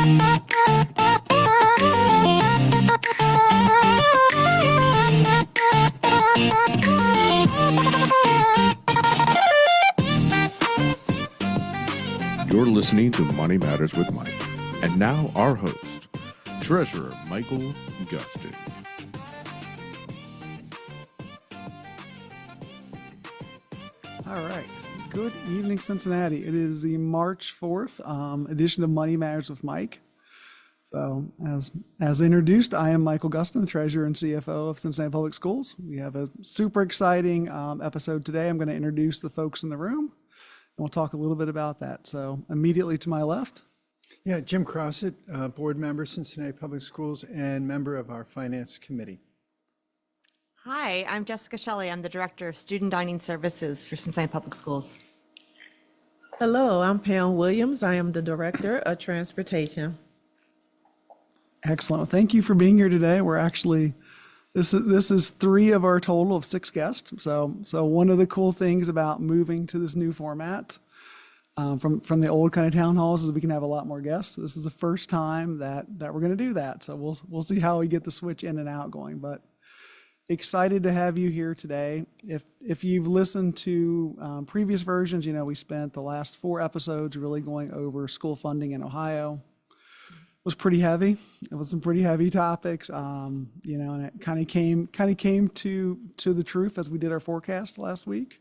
You're listening to Money Matters with Mike. And now our host, Treasurer Michael Gustin. All right. Good evening, Cincinnati. It is the March 4th edition of Money Matters with Mike. So as introduced, I am Michael Gustin, the Treasurer and CFO of Cincinnati Public Schools. We have a super exciting episode today. I'm going to introduce the folks in the room, and we'll talk a little bit about that. So immediately to my left. Yeah, Jim Crossett, board member, Cincinnati Public Schools, and member of our Finance Committee. Hi, I'm Jessica Shelley. I'm the Director of Student Dining Services for Cincinnati Public Schools. Hello, I'm Pam Williams. I am the Director of Transportation. Excellent. Well, thank you for being here today. We're actually, this is 3 of our total of 6 guests. So one of the cool things about moving to this new format from the old kind of town halls is we can have a lot more guests. This is the first time that we're going to do that. So we'll see how we get the switch in and out going. But excited to have you here today. If you've listened to previous versions, you know we spent the last 4 episodes really going over school funding in Ohio. It was pretty heavy. It was some pretty heavy topics, and it kind of came to the truth as we did our forecast last week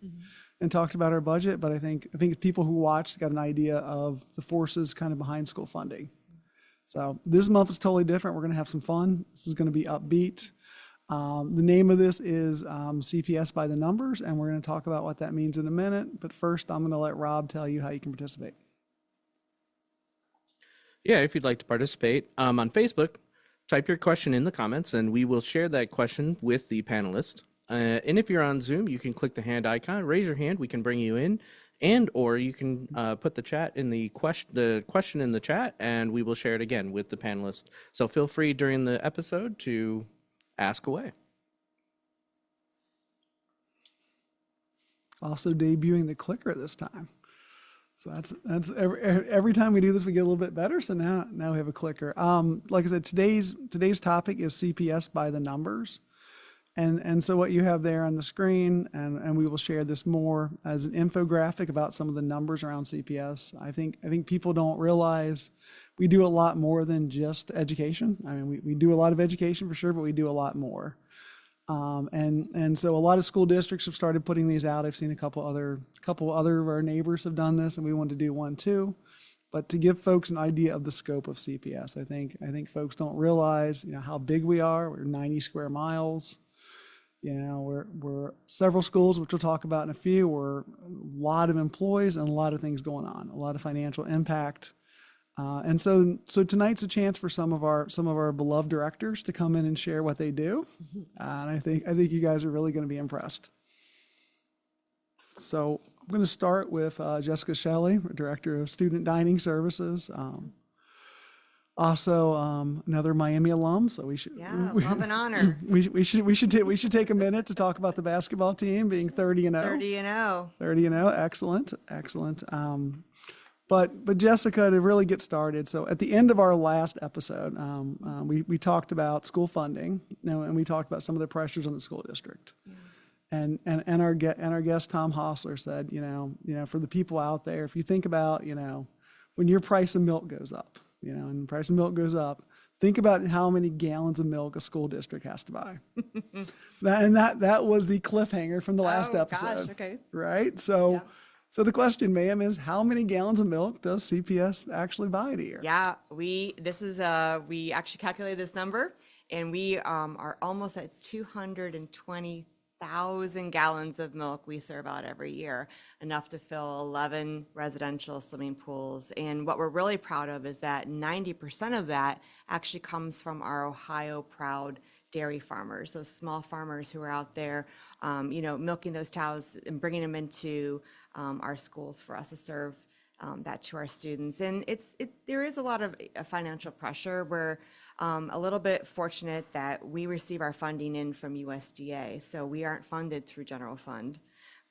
and talked about our budget. But I think people who watched got an idea of the forces kind of behind school funding. So this month is totally different. We're going to have some fun. This is going to be upbeat. The name of this is CPS by the numbers, and we're going to talk about what that means in a minute. But first, I'm going to let Rob tell you how you can participate. Yeah, if you'd like to participate on Facebook, type your question in the comments and we will share that question with the panelists. And if you're on Zoom, you can click the hand icon, raise your hand, we can bring you in, and or you can put the chat in the question in the chat and we will share it again with the panelists. So feel free during the episode to ask away. Also debuting the clicker this time. So that's every time we do this, we get a little bit better. So now we have a clicker. Like I said, today's topic is CPS by the numbers. And so what you have there on the screen, and we will share this more as an infographic about some of the numbers around CPS. I think people don't realize we do a lot more than just education. I mean, we do a lot of education for sure, but we do a lot more. And so a lot of school districts have started putting these out. I've seen a couple other of our neighbors have done this, and we want to do one too. But to give folks an idea of the scope of CPS, I think folks don't realize how big we are. We're 90 square miles. We're several schools, which we'll talk about in a few. We're a lot of employees and a lot of things going on, a lot of financial impact. And so tonight's a chance for some of our beloved directors to come in and share what they do. And I think you guys are really going to be impressed. So I'm going to start with Jessica Shelley, Director of Student Dining Services. Also, another Miami alum. So we should love and honor. We should take a minute to talk about the basketball team being 30-0. 30-0. 30-0. Excellent. But Jessica, to really get started, so at the end of our last episode, we talked about school funding, and we talked about some of the pressures on the school district. Yeah. And our guest Tom Hostler said, for the people out there, if you think about, when your price of milk goes up, and the price of milk goes up, think about how many gallons of milk a school district has to buy. that was the cliffhanger from the last episode. Gosh, okay. Right? So. Yeah. So the question, ma'am, is how many gallons of milk does CPS actually buy a year? Yeah, we actually calculated this number, and we are almost at 220,000 gallons of milk we serve out every year, enough to fill 11 residential swimming pools. And what we're really proud of is that 90% of that actually comes from our Ohio proud dairy farmers, those small farmers who are out there, milking those cows and bringing them into our schools for us to serve that to our students. And there is a lot of financial pressure. We're a little bit fortunate that we receive our funding in from USDA, so we aren't funded through general fund.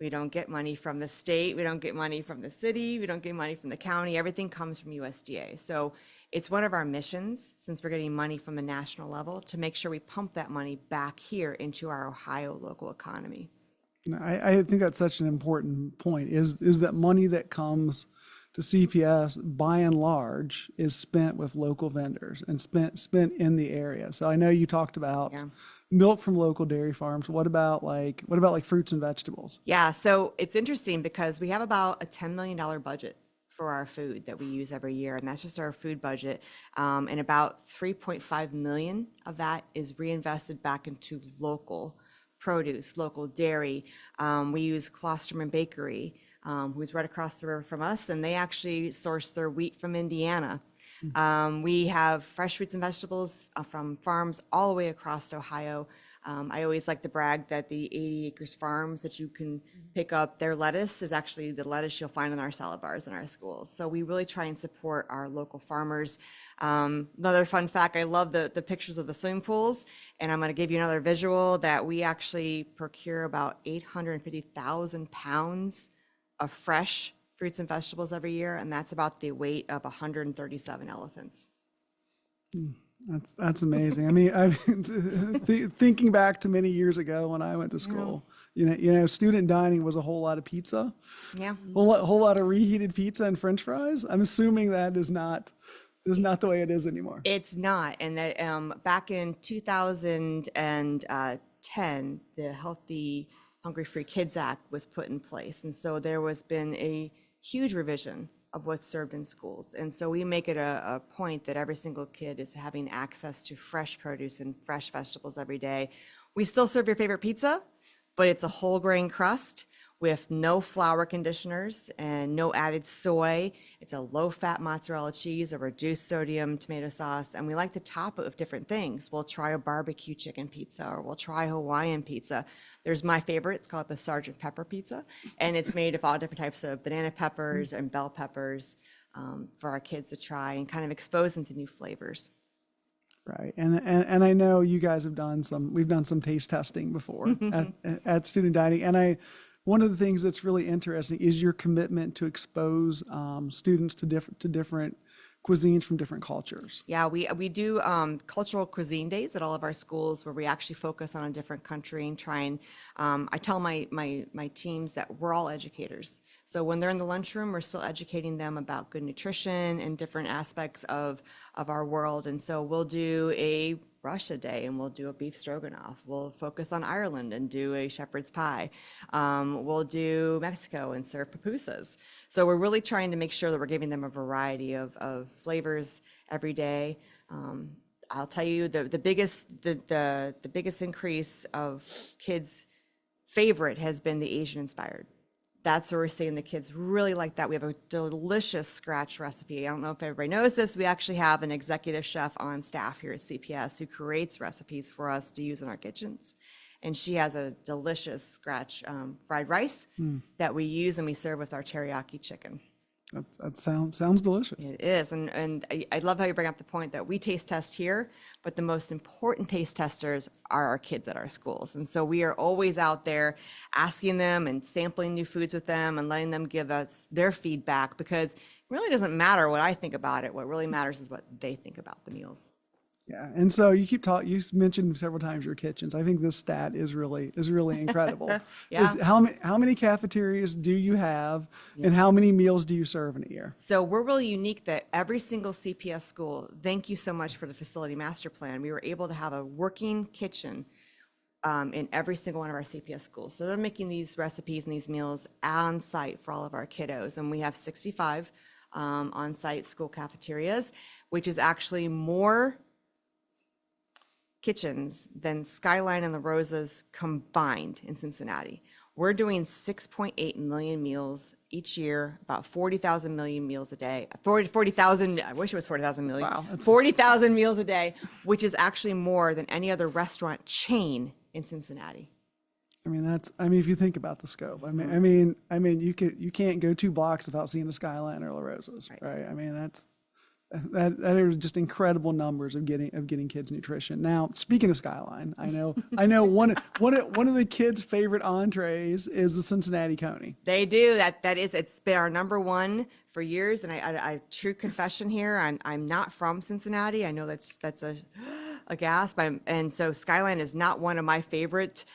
We don't get money from the state. We don't get money from the city. We don't get money from the county. Everything comes from USDA. So it's one of our missions, since we're getting money from the national level, to make sure we pump that money back here into our Ohio local economy. I think that's such an important point, is that money that comes to CPS by and large is spent with local vendors and spent in the area. So I know you talked about Yeah. milk from local dairy farms. What about like fruits and vegetables? Yeah, so it's interesting because we have about a $10 million budget for our food that we use every year, and that's just our food budget. And about 3.5 million of that is reinvested back into local produce, local dairy. We use Klosterman Bakery, who's right across the river from us, and they actually source their wheat from Indiana. We have fresh fruits and vegetables from farms all the way across Ohio. I always like to brag that the 80 Acres Farms that you can pick up, their lettuce is actually the lettuce you'll find in our salad bars in our schools. So we really try and support our local farmers. Another fun fact, I love the pictures of the swimming pools, and I'm going to give you another visual that we actually procure about 850,000 pounds of fresh fruits and vegetables every year, and that's about the weight of 137 elephants. That's amazing. I mean, thinking back to many years ago when I went to school, student dining was a whole lot of pizza, Yeah. whole lot of reheated pizza and French fries. I'm assuming that is not the way it is anymore. It's not. And that, back in 2010, the Healthy Hungry Free Kids Act was put in place. And so there was been a huge revision of what's served in schools. And so we make it a point that every single kid is having access to fresh produce and fresh vegetables every day. We still serve your favorite pizza, but it's a whole grain crust with no flour conditioners and no added soy. It's a low-fat mozzarella cheese, a reduced sodium tomato sauce, and we like to top it with different things. We'll try a barbecue chicken pizza, or we'll try Hawaiian pizza. There's my favorite, it's called the Sergeant Pepper pizza, and it's made of all different types of banana peppers and bell peppers for our kids to try and kind of expose them to new flavors. Right. And I know you guys we've done some taste testing before at student dining. And one of the things that's really interesting is your commitment to expose students to different cuisines from different cultures. Yeah, we do cultural cuisine days at all of our schools where we actually focus on a different country and try and I tell my teams that we're all educators. So when they're in the lunchroom, we're still educating them about good nutrition and different aspects of our world. And so we'll do a Russia day and we'll do a beef stroganoff. We'll focus on Ireland and do a shepherd's pie. We'll do Mexico and serve pupusas. So we're really trying to make sure that we're giving them a variety of flavors every day. I'll tell you the biggest increase of kids' favorite has been the Asian inspired. That's where we're seeing the kids really like that. We have a delicious scratch recipe. I don't know if everybody knows this. We actually have an executive chef on staff here at CPS who creates recipes for us to use in our kitchens. And she has a delicious scratch fried rice that we use and we serve with our teriyaki chicken. That sounds delicious. It is, and I love how you bring up the point that we taste test here, but the most important taste testers are our kids at our schools. And so we are always out there asking them and sampling new foods with them and letting them give us their feedback, because it really doesn't matter what I think about it. What really matters is what they think about the meals. Yeah, and so you you mentioned several times your kitchens. I think this stat is really incredible. Yeah. How many cafeterias do you have, and how many meals do you serve in a year? So we're really unique that every single CPS school, thank you so much for the facility master plan, we were able to have a working kitchen in every single one of our CPS schools. So they're making these recipes and these meals on site for all of our kiddos. And we have 65 on-site school cafeterias, which is actually more kitchens than Skyline and La Rosa's combined in Cincinnati. We're doing 6.8 million meals each year, about 40,000 million meals a day. 40,000, I wish it was 40,000 million. Wow. 40,000 meals a day, which is actually more than any other restaurant chain in Cincinnati. I mean, if you think about the scope. I mean, you can't go 2 blocks without seeing a Skyline or La Rosa's, right? I mean, That are just incredible numbers of getting kids nutrition. Now, speaking of Skyline, I know one of the kids' favorite entrees is the Cincinnati Coney. They do it's been our number one for years. And I true confession here, I'm not from Cincinnati. I know that's a gasp. And so Skyline is not one of my favorite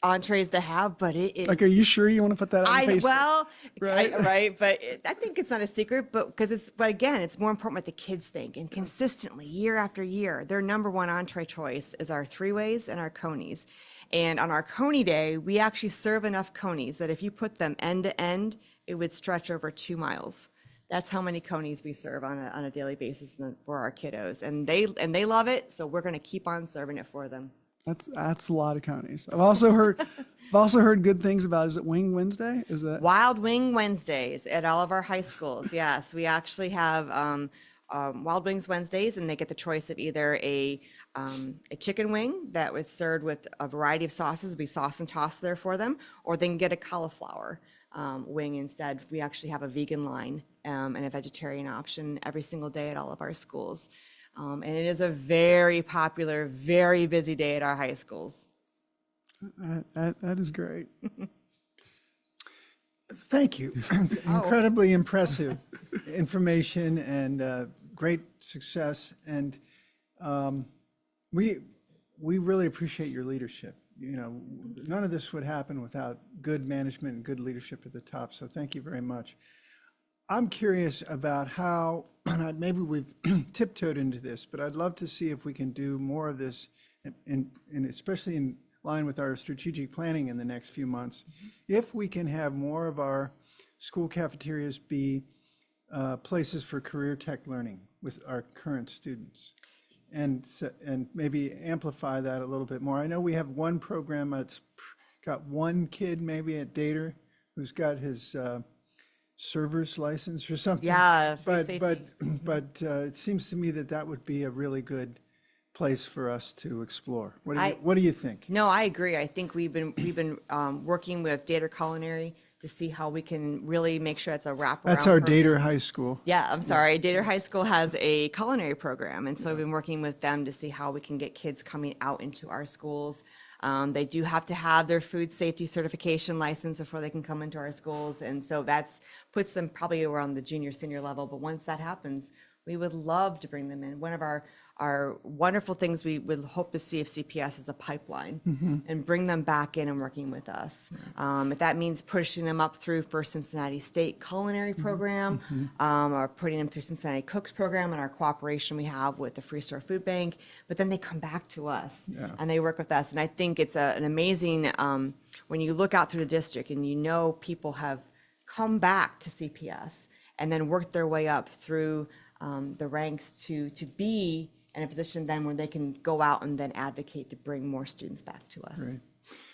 entrees to have, but it is. Like, are you sure you want to put that on Facebook? Right? But I think it's not a secret, but again, it's more important what the kids think. And consistently, year after year, their number one entree choice is our three-ways and our conies. And on our coney day, we actually serve enough conies that if you put them end to end, it would stretch over 2 miles. That's how many conies we serve on a daily basis for our kiddos, and they love it. So we're going to keep on serving it for them. That's a lot of conies. I've also heard good things about. Is it Wing Wednesday? Is that Wild Wing Wednesdays at all of our high schools? Yes, we actually have Wild Wings Wednesdays, and they get the choice of either a chicken wing that was served with a variety of sauces. We sauce and toss there for them, or they can get a cauliflower wing instead. We actually have a vegan line and a vegetarian option every single day at all of our schools. And it is a very popular, very busy day at our high schools. that is great. Thank you. Incredibly impressive information and great success. And we really appreciate your leadership. You know, none of this would happen without good management and good leadership at the top. So thank you very much. I'm curious about how, maybe we've tiptoed into this, but I'd love to see if we can do more of this, and especially in line with our strategic planning in the next few months. If we can have more of our school cafeterias be places for career tech learning with our current students, and maybe amplify that a little bit more. I know we have one program that's got one kid maybe at Dater who's got his server's license or something. Yeah, but safety. It seems to me that would be a really good place for us to explore. What do you think? No, I agree. I think we've been working with Dater Culinary to see how we can really make sure it's a wraparound. That's our program. Dater High School. Yeah, I'm sorry. Dater High School has a culinary program, and so we've been working with them to see how we can get kids coming out into our schools. They do have to have their food safety certification license before they can come into our schools, and so that's puts them probably around the junior, senior level. But once that happens, we would love to bring them in. One of our wonderful things we would hope to see if CPS is a pipeline and bring them back in and working with us. If that means pushing them up through First Cincinnati State Culinary Program, or putting them through Cincinnati Cooks Program and our cooperation we have with the Free Store Food Bank, but then they come back to us and they work with us. And I think it's an amazing, when you look out through the district and you know people have come back to CPS and then worked their way up through the ranks to be in a position then where they can go out and then advocate to bring more students back to us. Right.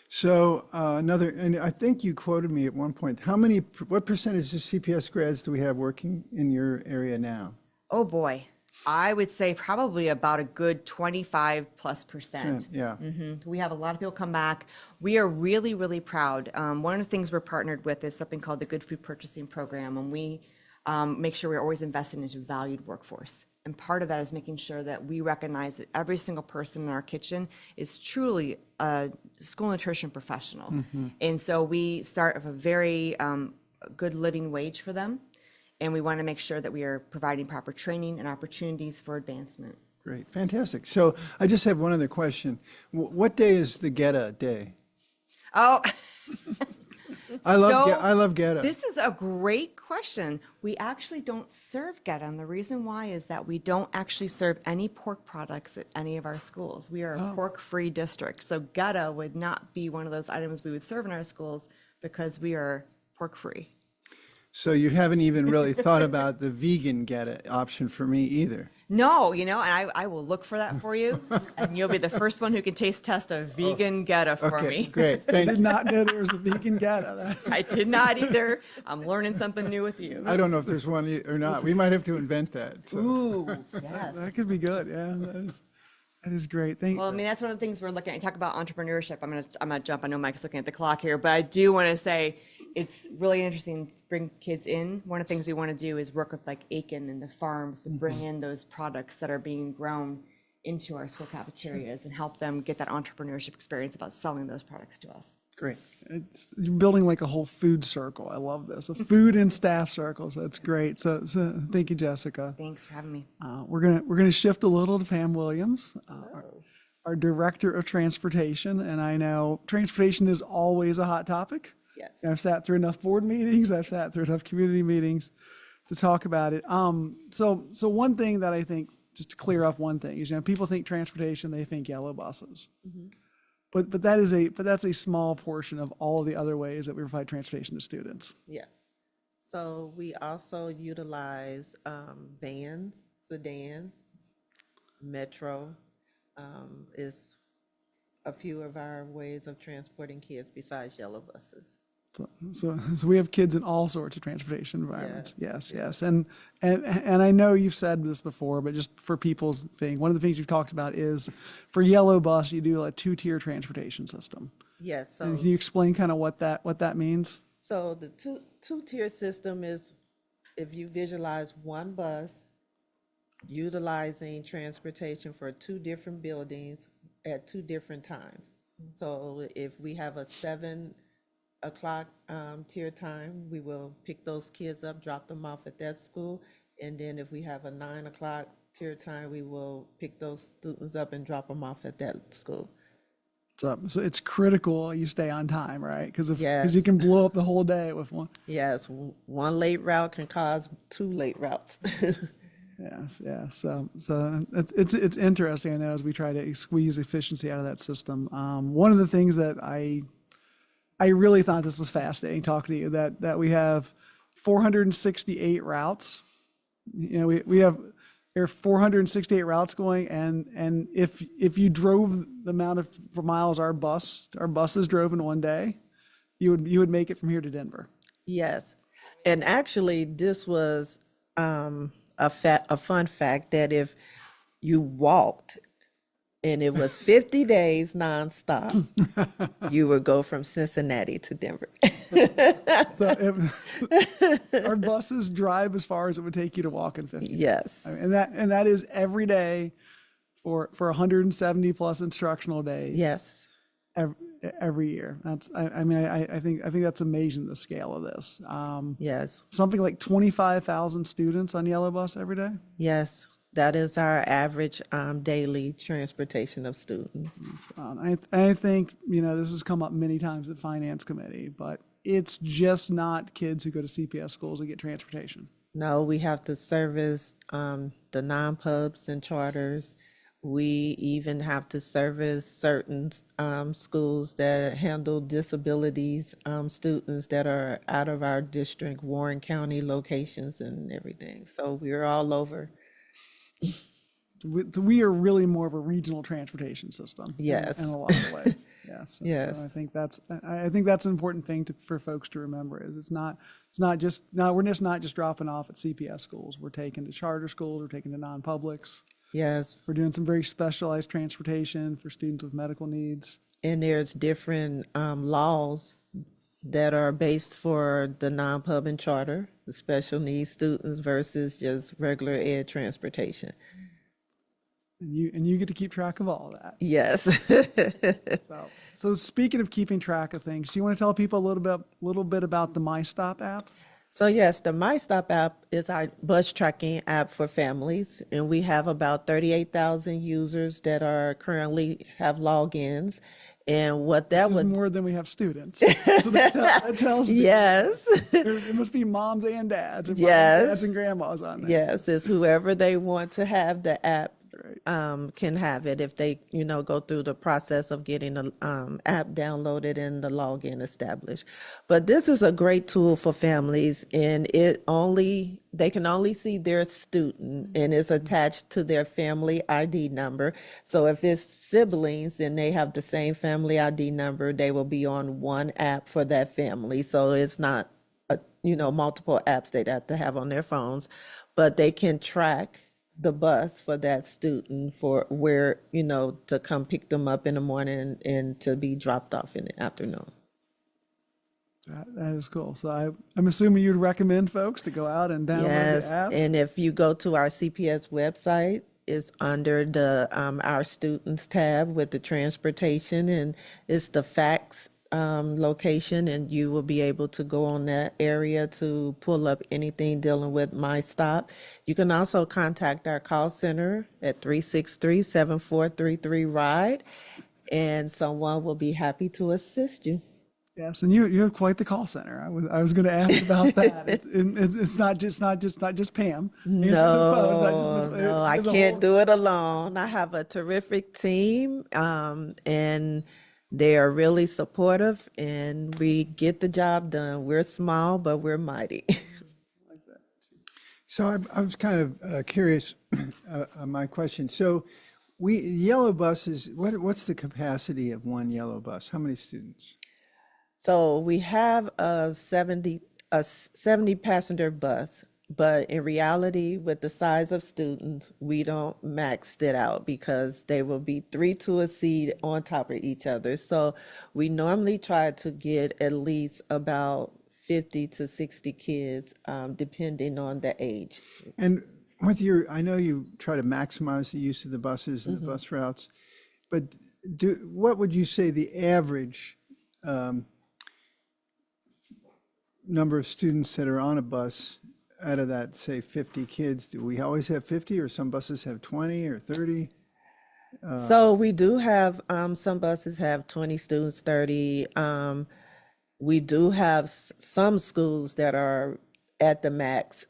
So and I think you quoted me at one point, what percentage of CPS grads do we have working in your area now? Oh boy, I would say probably about a good 25+%. Yeah. We have a lot of people come back. We are really, really proud. One of the things we're partnered with is something called the Good Food Purchasing Program, and we make sure we're always investing into valued workforce. And part of that is making sure that we recognize that every single person in our kitchen is truly a school nutrition professional. And so we start with a very good living wage for them. And we want to make sure that we are providing proper training and opportunities for advancement. Great, fantastic. So I just have one other question. What day is the Geta Day? Oh, I love Geta. this is a great question. We actually don't serve Geta, and the reason why is that we don't actually serve any pork products at any of our schools. We are a pork-free district, so Geta would not be one of those items we would serve in our schools because we are pork-free. So you haven't even really thought about the vegan Geta option for me either. No, and I will look for that for you, and you'll be the first one who can taste test a vegan Geta for Okay, me. great. I Thank did you. not know there was a vegan Geta. I did not either. I'm learning something new with you. I don't know if there's one or not. We might have to invent that. So. Ooh, yes. That could be good. Yeah, That is great. Thank Well, I mean, that's one of the things we're looking at. Talk about entrepreneurship. I'm gonna jump. I know Mike's looking at the clock here, but I do want to say it's really interesting to bring kids in. One of the things we want to do is work with like Aiken and the farms to bring in those products that are being grown into our school cafeterias and help them get that entrepreneurship experience about selling those products to us. Great. It's you're building like a whole food circle. I love this. A food and staff circle. So that's great. So thank you, Jessica. Thanks for having me. We're gonna shift a little to Pam Williams, our Director of Transportation. And I know transportation is always a hot topic. Yes. I've sat through enough board meetings. I've sat through enough community meetings to talk about it. So one thing that I think, just to clear up one thing, is people think transportation, they think yellow buses. But that's a small portion of all the other ways that we provide transportation to students. Yes. So we also utilize vans, sedans, metro is a few of our ways of transporting kids besides yellow buses. So we have kids in all sorts of transportation environments. Yes. And I know you've said this before, but just for people's thing, one of the things you've talked about is for yellow bus, you do a 2-tier transportation system. Yes. And So can you explain kind of what that means? So the two-tier system is if you visualize one bus utilizing transportation for 2 different buildings at 2 different times. So if we have a 7 o'clock tier time, we will pick those kids up, drop them off at that school. And then if we have a 9 o'clock tier time, we will pick those students up and drop them off at that school. So it's critical you stay on time, right? Because Yes. you can blow up the whole day with one. Yes, one late route can cause 2 late routes. Yes. So it's interesting. I know as we try to squeeze efficiency out of that system. One of the things that I really thought this was fascinating talking to you that we have 468 routes. We have there are 468 routes going, and if you drove the amount of miles our buses drove in one day, you would make it from here to Denver. Yes, and actually, this was a fun fact that if you walked and it was 50 days nonstop, you would go from Cincinnati to Denver. So our buses drive as far as it would take you to walk in 50. Yes, And that is every day for 170 plus instructional days. yes, Every year. I think that's amazing, the scale of this. yes, Something like 25,000 students on Yellow Bus every day. yes. That is our average daily transportation of students. I think, this has come up many times at Finance Committee, but it's just not kids who go to CPS schools that get transportation. No, we have to service the non-pubs and charters. We even have to service certain schools that handle disabilities students that are out of our district, Warren County locations and everything. So we're all over. We are really more of a regional transportation system. Yes. In a lot of ways. Yes. Yes. So I think that's an important thing for folks to remember is we're just not just dropping off at CPS schools. We're taking to charter schools, we're taking to non-publics. Yes. We're doing some very specialized transportation for students with medical needs. And there's different laws that are based for the non-pub and charter, the special needs students versus just regular ed transportation. And you get to keep track of all of that. Yes. So speaking of keeping track of things, do you want to tell people a little bit about the MyStop app? So yes, the MyStop app is our bus tracking app for families, and we have about 38,000 users that are currently have logins. And what that It's would more than we have students. So that tells me yes. it must be moms and dads, and Yes. dads and grandmas on there. Yes, it's whoever they want to have the app can have it if they, go through the process of getting the app downloaded and the login established. But this is a great tool for families, and they can only see their student, and it's attached to their family ID number. So if it's siblings and they have the same family ID number, they will be on one app for that family. So it's not multiple apps they'd have to have on their phones, but they can track the bus for that student for where, to come pick them up in the morning and to be dropped off in the afternoon. That is cool. So I'm assuming you'd recommend folks to go out and download Yes, the app. and if you go to our CPS website, it's under the Our Students tab with the transportation, and it's the facts location, and you will be able to go on that area to pull up anything dealing with My Stop. You can also contact our call center at 363-7433-RIDE, and someone will be happy to assist you. Yes, and you have quite the call center. I was going to ask about that. It's not just Pam. answering the phone. It's not just Miss- No, I there's a can't whole- do it alone. I have a terrific team, and they are really supportive, and we get the job done. We're small, but we're mighty. So I was kind of curious, my question. So yellow buses, what's the capacity of one yellow bus? How many students? So we have a 70 passenger bus, but in reality, with the size of students, we don't max it out because they will be 3 to a seat on top of each other. So we normally try to get at least about 50 to 60 kids, depending on the age. And I know you try to maximize the use of the buses and the bus routes, but what would you say the average number of students that are on a bus out of that, say 50 kids? Do we always have 50, or some buses have 20 or 30? So we do have, some buses have 20 students, 30. We do have some schools that are at the max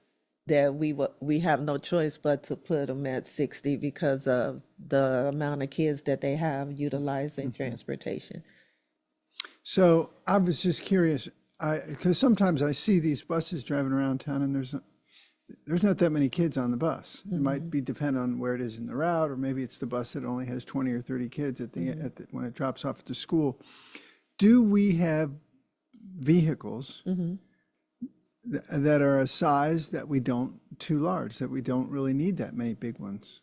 that we have no choice but to put them at 60 because of the amount of kids that they have utilizing transportation. So I was just curious, because sometimes I see these buses driving around town and there's not that many kids on the bus. It might be depend on where it is in the route, or maybe it's the bus that only has 20 or 30 kids when it drops off at the school. Do we have vehicles that are a size that we don't, too large, that we don't really need that many big ones?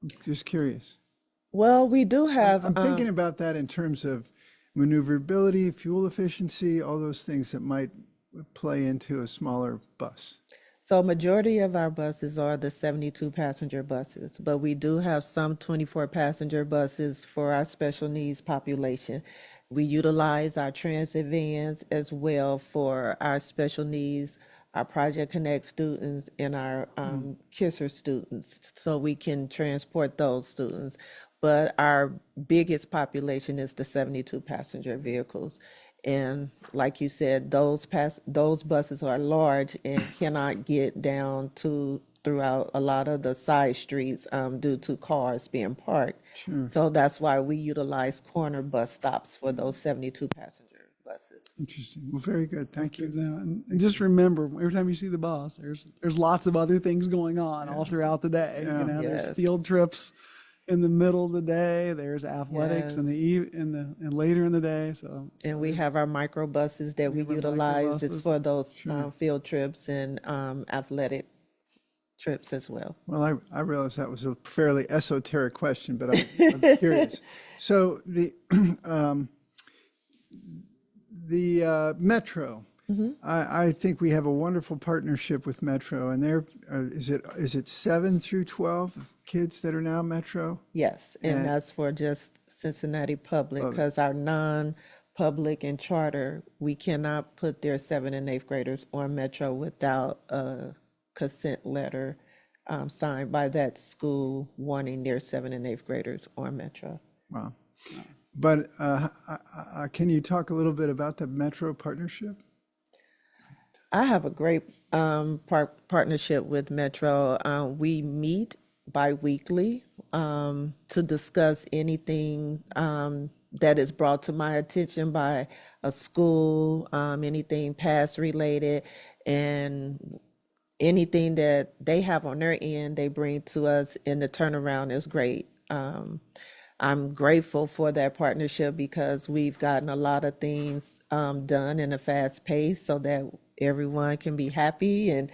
I'm just curious. Well, we do have, I'm thinking about that in terms of maneuverability, fuel efficiency, all those things that might play into a smaller bus. so majority of our buses are the 72 passenger buses, but we do have some 24 passenger buses for our special needs population. We utilize our transit vans as well for our special needs, our Project Connect students, and our Kisser students, so we can transport those students. But our biggest population is the 72 passenger vehicles. And like you said, those buses are large and cannot get down throughout a lot of the side streets due to cars being parked. So that's why we utilize corner bus stops for those 72 passenger buses. Interesting. Well, very good. Thank you. And just remember, every time you see the bus, there's lots of other things going on all throughout the day. Yeah. There's Yes. field trips in the middle of the day. There's athletics in and later in the day. So And we have our micro buses that we have our utilize. It's microbuses. for those field trips and athletic trips as well. Well, I realize that was a fairly esoteric question, but I'm curious. So the Metro, I think we have a wonderful partnership with Metro, and is it 7 through 12 kids that are now Metro? Yes, and And- that's for just Cincinnati Public, because our non-public and charter, we cannot put their 7th and 8th graders on Metro without a consent letter signed by that school wanting their 7th and 8th graders on Metro. Wow. But can you talk a little bit about the Metro partnership? I have a great partnership with Metro. We meet bi-weekly to discuss anything that is brought to my attention by a school, anything past related, and anything that they have on their end, they bring to us, and the turnaround is great. I'm grateful for that partnership because we've gotten a lot of things done in a fast pace so that everyone can be happy, and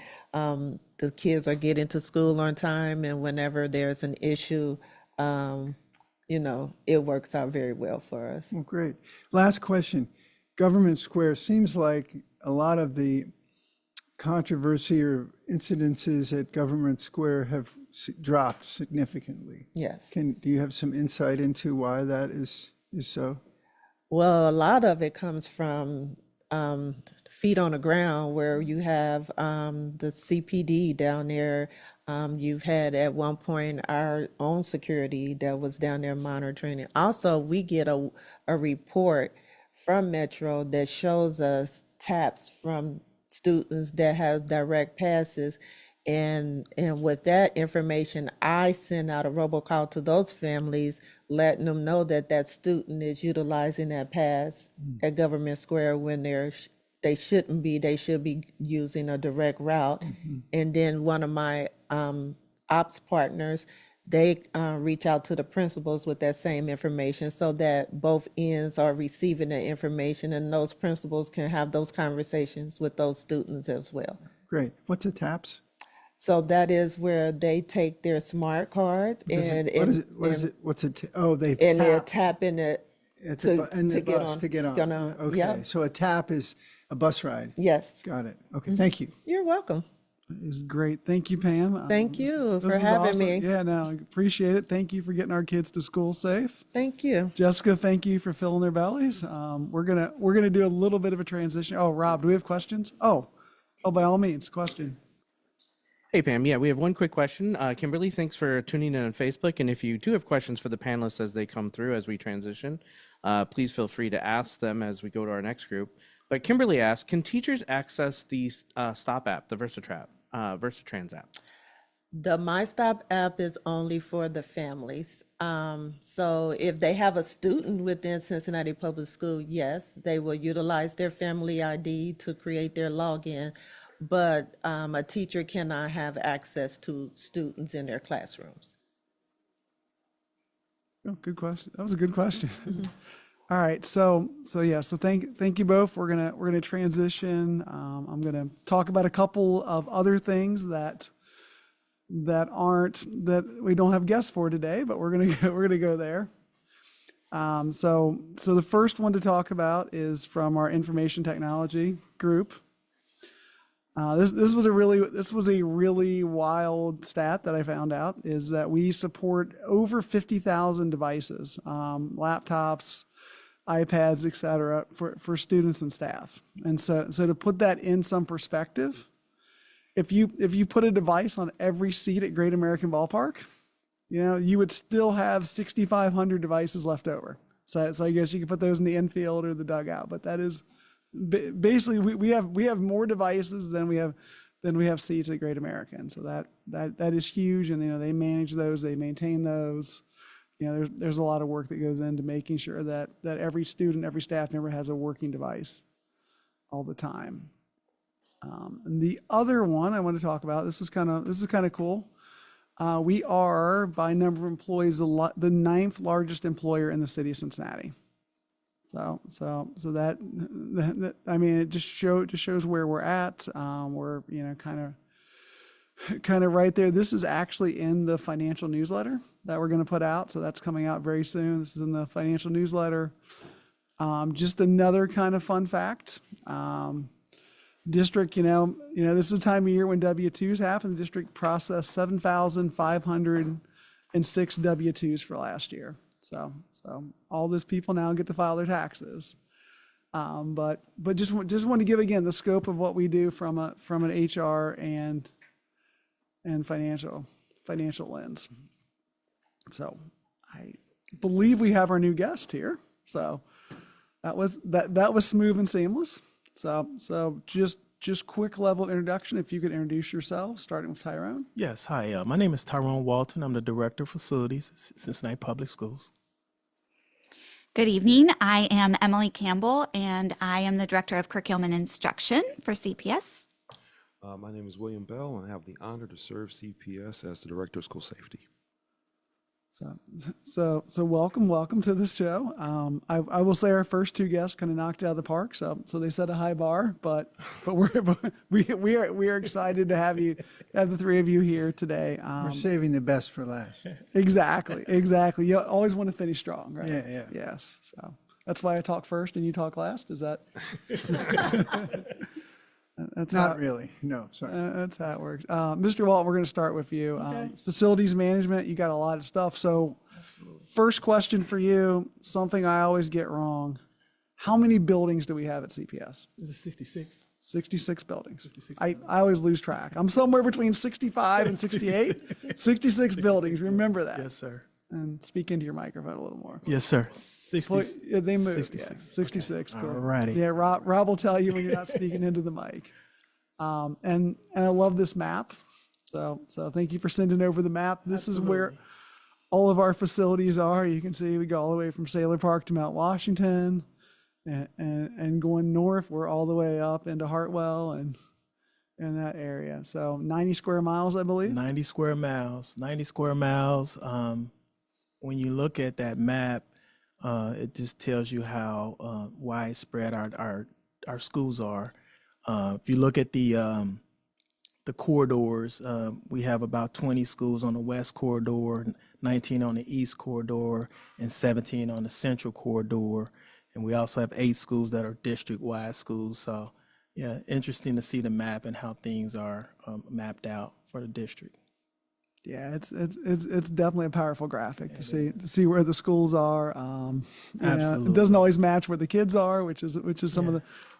the kids are getting to school on time, and whenever there's an issue, it works out very well for us. Well, great. Last question. Government Square seems like a lot of the controversy or incidences at Government Square have dropped significantly. Yes. Do you have some insight into why that is so? Well, a lot of it comes from feet on the ground, where you have the CPD down there. You've had at one point our own security that was down there monitoring it. Also, we get a report from Metro that shows us taps from students that have direct passes. And with that information, I send out a robocall to those families, letting them know that that student is utilizing that pass at Government Square when they shouldn't be. They should be using a direct route. And then one of my ops partners, they reach out to the principals with that same information, so that both ends are receiving the information, and those principals can have those conversations with those students as well. Great. What's a TAPS? So that is where they take their smart cards and What is it? What's it? Oh, they and they're tap tapping it at to- the, and the to get bus on- to get on. get on. Okay, Yep. so a tap is a bus ride. Yes, Got it. Okay, thank you. you're welcome. Is great. Thank you, Pam. Thank you This for was having awesome. me. Yeah, no, appreciate it. Thank you for getting our kids to school safe. Thank you. Jessica, thank you for filling their bellies. We're gonna do a little bit of a transition. Oh, Rob, do we have questions? Oh, by all means, question. Hey, Pam. Yeah, we have one quick question. Kimberly, thanks for tuning in on Facebook. And if you do have questions for the panelists as they come through as we transition, please feel free to ask them as we go to our next group. But Kimberly asked, can teachers access the Stop app, the Versatrans app? The MyStop app is only for the families. So if they have a student within Cincinnati Public School, yes, they will utilize their family ID to create their login. But a teacher cannot have access to students in their classrooms. Oh, good question. That was a good question. All right, so thank you both. We're gonna transition. I'm gonna talk about a couple of other things that we don't have guests for today, but we're gonna go there. So the first one to talk about is from our information technology group. This was a really wild stat that I found out, is that we support over 50,000 devices, laptops, iPads, et cetera, for students and staff. And so to put that in some perspective, if you put a device on every seat at Great American Ballpark, you would still have 6,500 devices left over. So I guess you could put those in the infield or the dugout, but that is basically we have more devices than we have seats at Great American. So that is huge, and they manage those, they maintain those. There's a lot of work that goes into making sure that every student, every staff member has a working device all the time. And the other one I want to talk about, this is kind of cool. We are, by number of employees, the 9th largest employer in the city of Cincinnati. So that I mean, it just shows where we're at. We're kind of right there. This is actually in the financial newsletter that we're going to put out. So that's coming out very soon. This is in the financial newsletter. Just another kind of fun fact. District, this is the time of year when W-2s happen. The district processed 7,506 W-2s for last year. So all those people now get to file their taxes. But just want to give again the scope of what we do from an HR and financial lens. So I believe we have our new guest here. So that was smooth and seamless. So just quick level of introduction. If you could introduce yourself, starting with Tyrone. Yes, hi. My name is Tyrone Walton. I'm the Director of Facilities at Cincinnati Public Schools. Good evening. I am Emily Campbell, and I am the Director of Curriculum and Instruction for CPS. My name is William Bell, and I have the honor to serve CPS as the Director of School Safety. So welcome to this show. I will say our first two guests kind of knocked it out of the park. So they set a high bar, but we are excited to have the three of you here today. We're saving the best for last. Exactly. You always want to finish strong, right? Yeah. Yes. So that's why I talk first and you talk last. Is that? That's Not how, really. No, sorry. That's how it works. Mr. Walt, we're going to start with you. Facilities management, you got a lot of stuff. So first question for you, something I always get wrong. How many buildings do we have at CPS? Is it 66? 66 buildings. I always lose track. I'm somewhere between 65 and 68. 66 buildings. Remember that. Yes, sir. And speak into your microphone a little more. Yes, sir. 60. Well, yeah, they moved. 66. Yeah, 66. Cool. Alrighty. Yeah, Rob will tell you when you're not speaking into the mic. And I love this map. So thank you for sending over the map. This is where all of our facilities are. You can see we go all the way from Sailor Park to Mount Washington, and going north, we're all the way up into Hartwell and in that area. So 90 square miles, I believe. 90 square miles. 90 square miles. When you look at that map, it just tells you how widespread our schools are. If you look at the corridors, we have about 20 schools on the west corridor, 19 on the east corridor, and 17 on the central corridor. And we also have 8 schools that are district-wide schools. So, yeah, interesting to see the map and how things are mapped out for the district. Yeah, it's definitely a powerful graphic to see where the schools are. Absolutely. It doesn't always match where the kids are, which is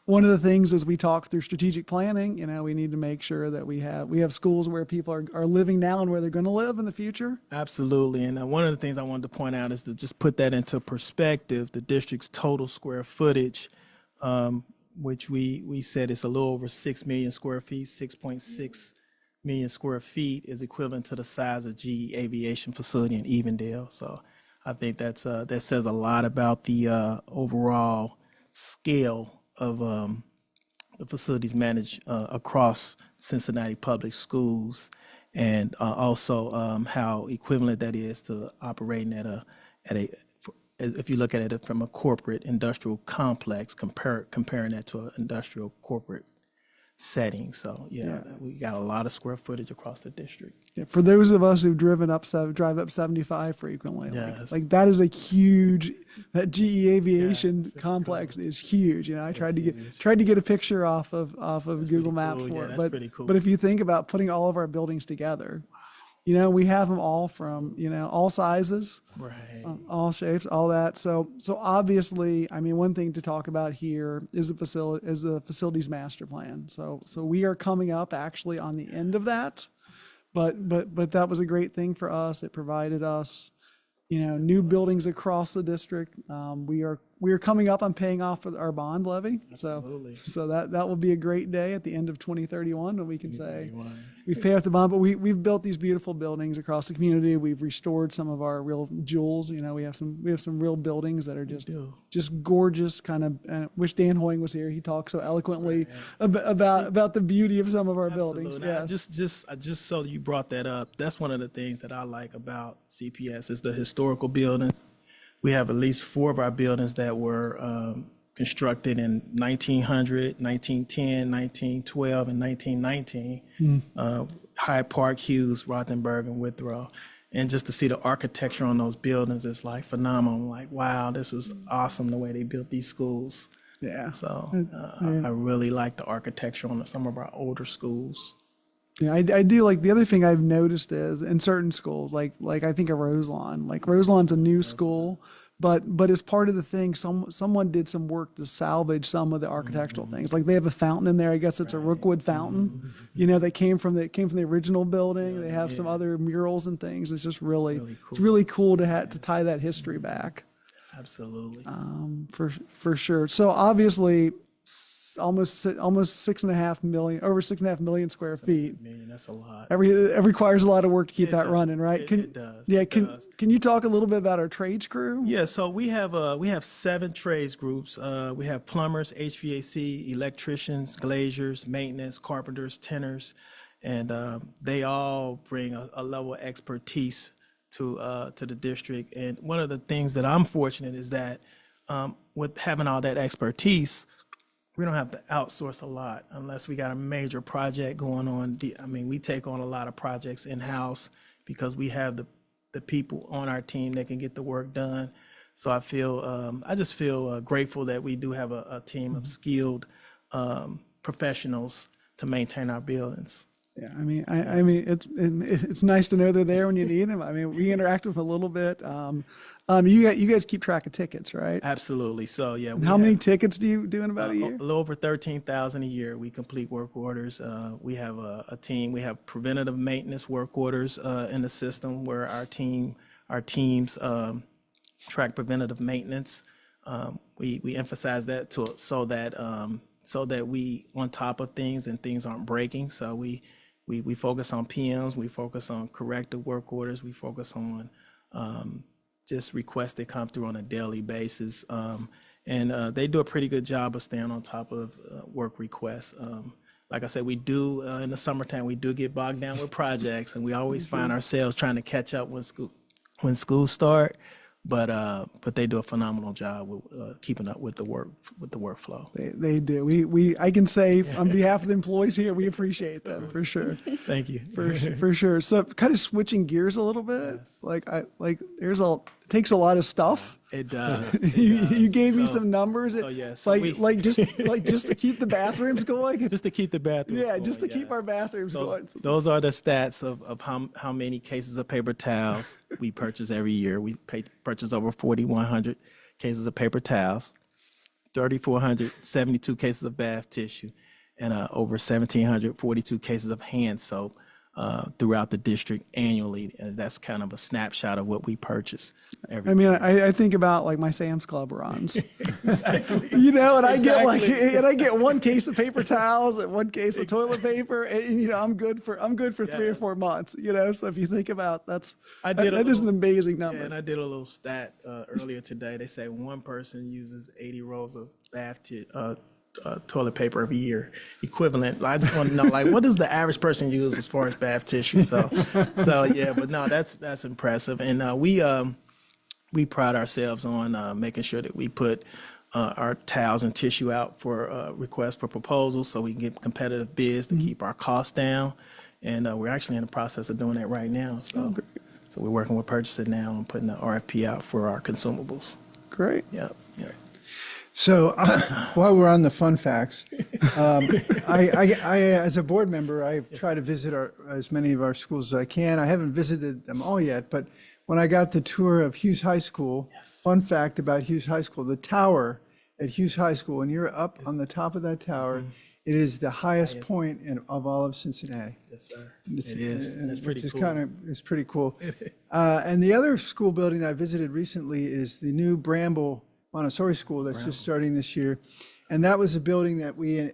one of the things as we talk through strategic planning. We need to make sure that we have schools where people are living now and where they're going to live in the future. Absolutely. And one of the things I wanted to point out is to just put that into perspective, the district's total square footage, which we said is a little over 6 million square feet, 6.6 million square feet is equivalent to the size of GE Aviation facility in Evendale. So I think that says a lot about the overall scale of the facilities managed across Cincinnati Public Schools, and also how equivalent that is to operating at a if you look at it from a corporate industrial complex, comparing that to an industrial corporate setting. So we got a lot of square footage across the district. Yeah, for those of us who've drive up 75 frequently, Yes. like that is a huge. That GE Aviation complex is huge. I tried to get a picture off of Google Maps cool. for Yeah, it, that's but pretty cool. but if you think about putting all of our buildings together, we have them all from all sizes, Right. all shapes, all that. So obviously, one thing to talk about here is the facilities master plan. So we are coming up actually on the end of that, but that was a great thing for us. It provided us, new buildings across the district. We are coming up on paying off our bond levy. Absolutely. So that will be a great day at the end of 2031 when we can say we've paid off the bond, but we've built these beautiful buildings across the community. We've restored some of our real jewels. We have some real buildings that are just gorgeous. Kind of. I wish Dan Hoying was here. He talks so eloquently about the beauty of some of our buildings. Absolutely. Yeah. Just so you brought that up, that's one of the things that I like about CPS is the historical buildings. We have at least 4 of our buildings that were constructed in 1900, 1910, 1912, and 1919. Hyde Park, Hughes, Rothenberg, and Withrow. And just to see the architecture on those buildings is like phenomenal. Like, wow, this was awesome the way they built these schools. Yeah. So I really like the architecture on some of our older schools. Yeah, I do. Like the other thing I've noticed is in certain schools, like I think of Roselawn. Like Roselawn's a new school, but as part of the thing, someone did some work to salvage some of the architectural things. Like they have a fountain in there. I guess it's a Rookwood fountain, that came from the original building. They have some other murals and things. It's just really cool. It's really cool to tie that history back. Absolutely. For sure. So obviously, almost 6.5 million, over 6.5 million square feet. Man, that's a lot. It requires a lot of work to keep that running, right? It does. Yeah. It does. Can you talk a little bit about our trades crew? Yeah, so we have 7 trades groups. We have plumbers, HVAC, electricians, glaziers, maintenance, carpenters, tenors, and they all bring a level of expertise to the district. And one of the things that I'm fortunate is that with having all that expertise, we don't have to outsource a lot unless we got a major project going on. I mean, we take on a lot of projects in-house because we have the people on our team that can get the work done. So I just feel grateful that we do have a team of skilled professionals to maintain our buildings. Yeah, I mean, it's nice to know they're there when you need them. I mean, we interact with them a little bit. You guys keep track of tickets, right? Absolutely. So yeah. And how many tickets do you do in about a year? A little over 13,000 a year. We complete work orders. We have a team. We have preventative maintenance work orders in the system where our teams track preventative maintenance. We emphasize that so that we on top of things and things aren't breaking. So we focus on PMs. We focus on corrective work orders. We focus on just requests that come through on a daily basis. And they do a pretty good job of staying on top of work requests. Like I said, we do in the summertime, we do get bogged down with projects, and we always find ourselves trying to catch up when schools start. But they do a phenomenal job with keeping up with the workflow. They do. I can say on behalf of the employees here, we appreciate them for sure. Thank you. For sure. So kind of switching gears a little bit. It takes a lot of stuff. It does. You gave me some numbers. Yes. Just to keep the bathrooms going. Just to keep the bathrooms going, just to keep our bathrooms going. Those are the stats of how many cases of paper towels we purchase every year. We purchase over 4,100 cases of paper towels, 3,472 cases of bath tissue, and over 1,742 cases of hand soap throughout the district annually. And that's kind of a snapshot of what we purchase every year. I think about like my Sam's Club runs, and I get one case of paper towels and one case of toilet paper, and I'm good for 3 or 4 months. So if you think about that is an amazing number. Yeah, and I did a little stat earlier today. They say one person uses 80 rolls of toilet paper every year, equivalent. I just want to know, what does the average person use as far as bath tissue? So yeah, but no, that's impressive, and we pride ourselves on making sure that we put our towels and tissue out for requests for proposals, so we can get competitive bids to keep our costs down, and we're actually in the process of doing that right now. So we're working with purchasing now and putting the RFP out for our consumables. Great. Yep. So while we're on the fun facts, I as a board member, I try to visit as many of our schools as I can. I haven't visited them all yet, but when I got the tour of Hughes High School, fun fact about Hughes High School, the tower at Hughes High School, when you're up on the top of that tower, it is the highest point of all of Cincinnati. Yes, sir. It is. And it's pretty cool. It's pretty cool. And the other school building I visited recently is the new Bramble Montessori School that's just starting this year. And that was a building that we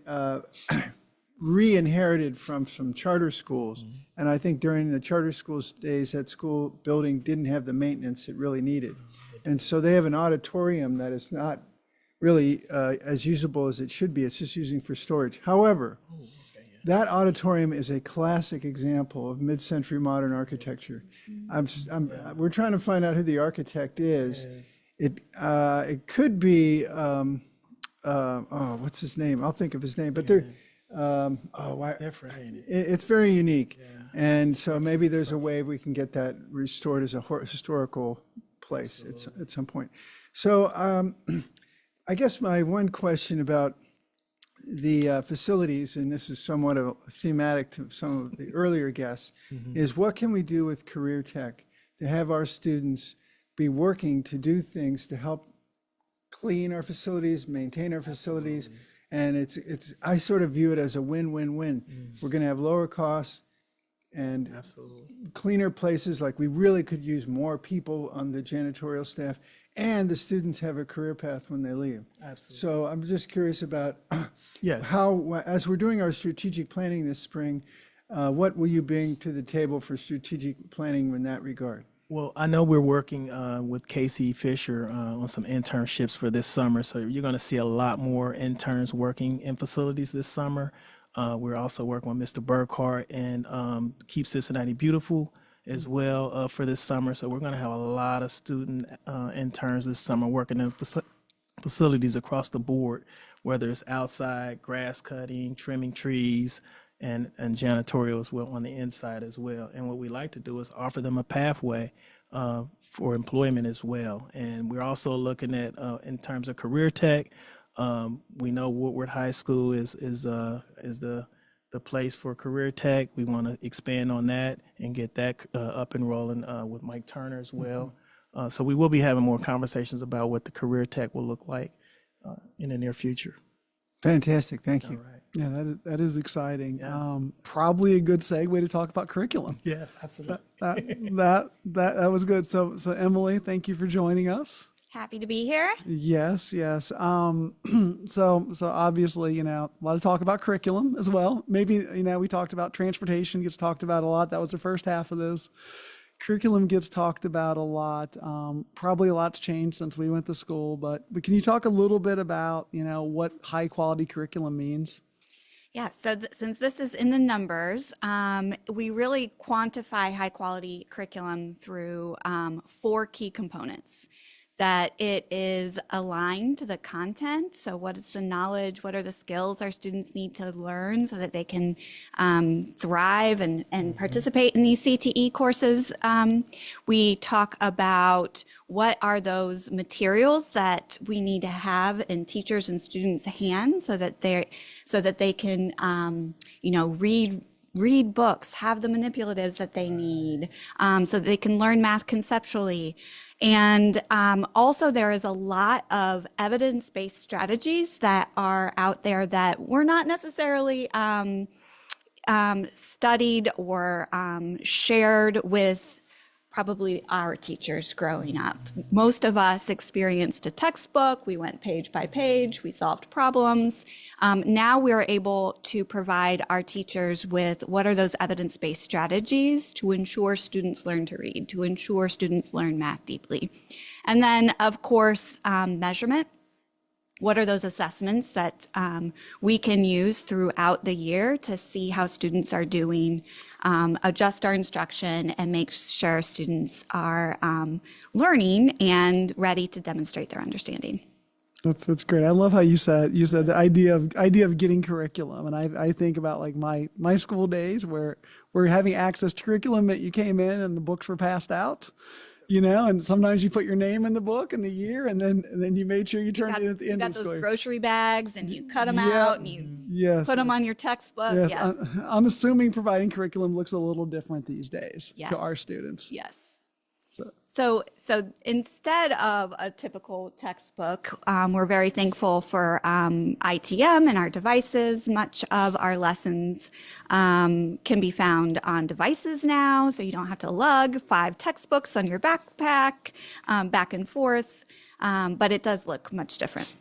re-inherited from some charter schools. And I think during the charter schools days, that school building didn't have the maintenance it really needed. And so they have an auditorium that is not really as usable as it should be. It's just using for storage. However, that auditorium is a classic example of mid-century modern architecture. We're trying to find out who the architect is. It could be what's his name? I'll think of his name. But different, ain't it? It's very unique, and so maybe there's a way we can get that restored as a historical place at some point. So I guess my one question about the facilities, and this is somewhat of a thematic to some of the earlier guests, is what can we do with career tech to have our students be working to do things to help clean our facilities, maintain our facilities. And I sort of view it as a win-win-win. We're going to have lower costs and cleaner places. Like we really could use more people on the janitorial staff, and the students have a career path when they leave. Absolutely. So I'm just curious about how, as we're doing our strategic planning this spring, what will you bring to the table for strategic planning in that regard? Well, I know we're working with Casey Fisher on some internships for this summer, so you're going to see a lot more interns working in facilities this summer. We're also working with Mr. Burkhart and Keep Cincinnati Beautiful, as well for this summer. So we're going to have a lot of student interns this summer working in facilities across the board, whether it's outside, grass cutting, trimming trees, and janitorial as well on the inside as well. And what we like to do is offer them a pathway for employment as well. And we're also looking at, in terms of career tech, we know Woodward High School is the place for career tech. We want to expand on that and get that up and rolling with Mike Turner as well. So we will be having more conversations about what the career tech will look like in the near future. Fantastic. Thank you. All right. Yeah, that is exciting. Probably a good segue to talk about curriculum. Yeah, absolutely. That was good. So Emily, thank you for joining us. Happy to be here. Yes. So obviously, a lot of talk about curriculum as well. Maybe, we talked about transportation gets talked about a lot. That was the first half of this. Curriculum gets talked about a lot. Probably a lot's changed since we went to school, but can you talk a little bit about, what high quality curriculum means? Yeah, so since this is in the numbers, we really quantify high quality curriculum through 4 key components. That it is aligned to the content. So what is the knowledge? What are the skills our students need to learn so that they can thrive and participate in these CTE courses? We talk about what are those materials that we need to have in teachers and students' hands so that they can read books, have the manipulatives that they need, so that they can learn math conceptually. And also there is a lot of evidence-based strategies that are out there that were not necessarily studied or shared with probably our teachers growing up. Most of us experienced a textbook. We went page by page. We solved problems. Now we're able to provide our teachers with what are those evidence-based strategies to ensure students learn to read, to ensure students learn math deeply. And then, of course, measurement. What are those assessments that we can use throughout the year to see how students are doing, adjust our instruction, and make sure students are learning and ready to demonstrate their understanding? That's great. I love how you said the idea of getting curriculum, and I think about like my school days where we're having access to curriculum that you came in and the books were passed out. And sometimes you put your name in the book and the year, and then you made sure you turned it at the end of the school You got those year. grocery bags, and you cut them out, and you put them on your textbook. Yes, Yes. I'm assuming providing curriculum looks a little different these days Yes. to our students. Yes. So So instead of a typical textbook, we're very thankful for ITM and our devices. Much of our lessons can be found on devices now, so you don't have to lug 5 textbooks on your backpack back and forth, but it does look much different.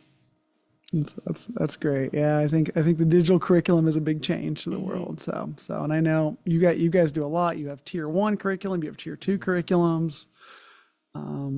that's great. Yeah, I think the digital curriculum is a big change to the world. So and I know you guys do a lot. You have tier 1 curriculum, you have tier 2 curriculums.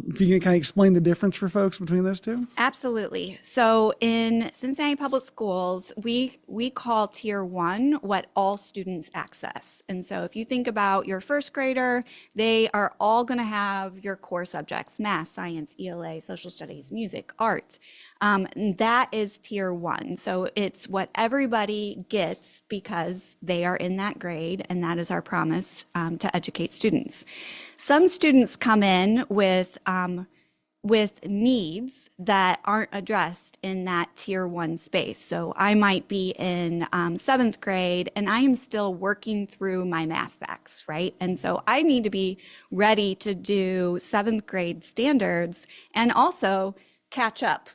If you can kind of explain the difference for folks between those two? Absolutely. So in Cincinnati Public Schools, we call Tier 1 what all students access. And so if you think about your first grader, they are all going to have your core subjects: math, science, ELA, social studies, music, art. That is Tier 1. So it's what everybody gets because they are in that grade, and that is our promise to educate students. Some students come in with needs that aren't addressed in that Tier 1 space. So I might be in 7th grade and I am still working through my math facts, right? And so I need to be ready to do 7th grade standards and also catch up.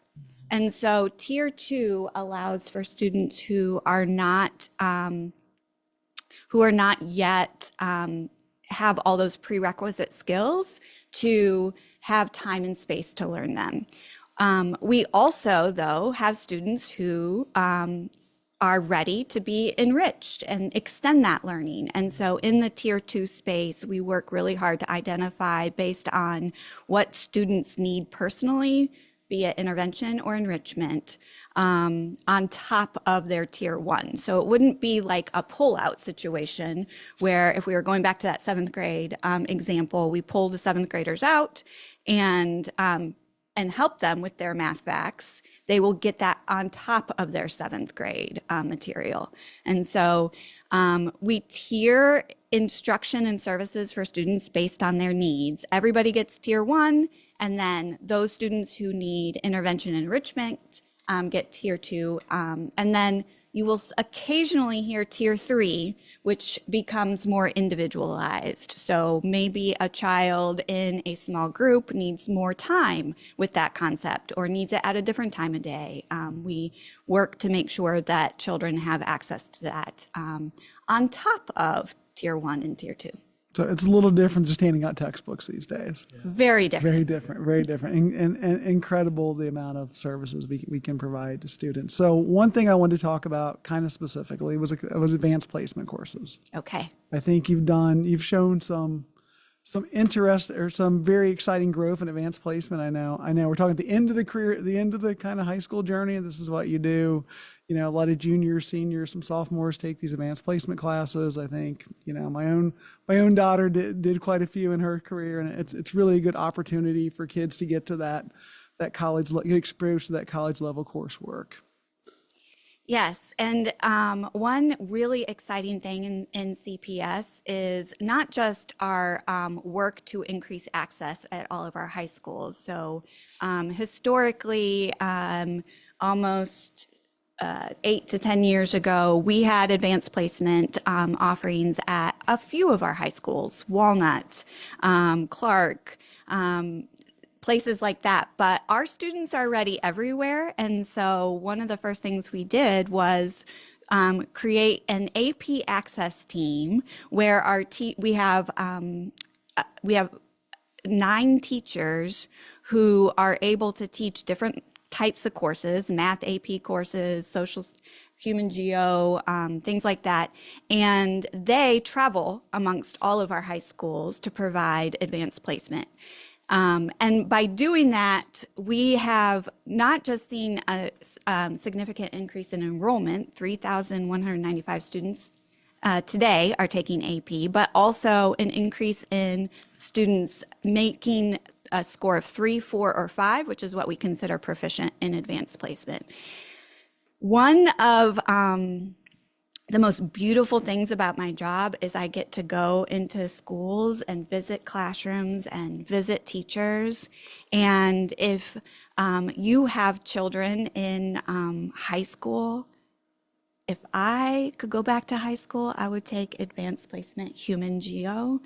And so Tier 2 allows for students who are not yet have all those prerequisite skills to have time and space to learn them. We also, though, have students who are ready to be enriched and extend that learning. And so in the Tier 2 space, we work really hard to identify based on what students need personally, be it intervention or enrichment, on top of their tier one. So it wouldn't be like a pull-out situation where if we were going back to that seventh grade example, we pull the seventh graders out and help them with their math facts. They will get that on top of their seventh grade material. And so we tier instruction and services for students based on their needs. Everybody gets tier one, and then those students who need intervention and enrichment get tier two. And then you will occasionally hear tier three, which becomes more individualized. So maybe a child in a small group needs more time with that concept or needs it at a different time of day. We work to make sure that children have access to that on top of tier one and tier two. So it's a little different just handing out textbooks these days. Very different. Very different, very different, and incredible the amount of services we can provide to students. So one thing I wanted to talk about kind of specifically was advanced placement courses. Okay. I think you've shown some interest or some very exciting growth in advanced placement. I know we're talking at the end of the career, at the end of the kind of high school journey. This is what you do. You know, a lot of juniors, seniors, some sophomores take these advanced placement classes. I think, you know, my own daughter did quite a few in her career, and it's really a good opportunity for kids to get to that college, get exposed to that college level coursework. Yes, and one really exciting thing in CPS is not just our work to increase access at all of our high schools. So historically, almost 8 to 10 years ago, we had advanced placement offerings at a few of our high schools, Walnut, Clark, places like that. But our students are ready everywhere. And so one of the first things we did was create an AP access team where we have 9 teachers who are able to teach different types of courses, math AP courses, social, human geo, things like that. And they travel amongst all of our high schools to provide advanced placement. And by doing that, we have not just seen a significant increase in enrollment, 3,195 students today are taking AP, but also an increase in students making a score of 3, 4, or 5, which is what we consider proficient in advanced placement. One of the most beautiful things about my job is I get to go into schools and visit classrooms and visit teachers. And if you have children in high school, if I could go back to high school, I would take advanced placement human geo.